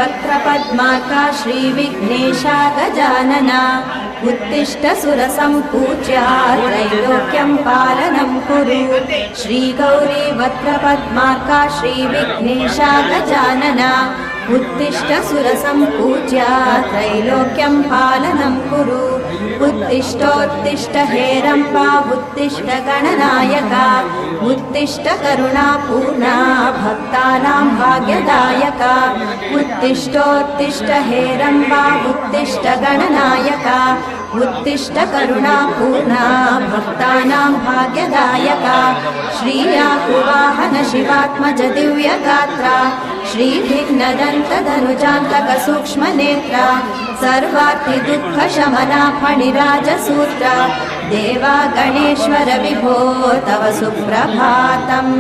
वक्त्रपद्मार्का श्रीविघ्नेशा गजानना उत्तिष्ठ सुरसम्पूज्या त्रैलोक्यं पालनं कुरु श्रीगौरी वक्त्रपद्मार्का श्रीविघ्नेशा गजानना उत्तिष्ठ सुरसम्पूज्या त्रैलोक्यं पालनं कुरु उत्तिष्ठोत्तिष्ठ हेरम्बा उत्तिष्ठ गणनायका उत्तिष्ठ करुणापूर्णा भक्तानां भाग्यदायका उत्तिष्ठोत्तिष्ठ हेरम्बा उत्तिष्ठ गणनायका उत्तिष्ठ करुणापूर्णा भक्तानां भाग्यदायका श्रीयाकुवाहन शिवात्मज दिव्यगात्रा श्रीभिघ्नदन्तधनुजान्तक सूक्ष्मनेत्रा सर्वार्थिदुःखशमना फणिराजसूत्रा देवा गणेश्वर विभो तव सुप्रभातम्।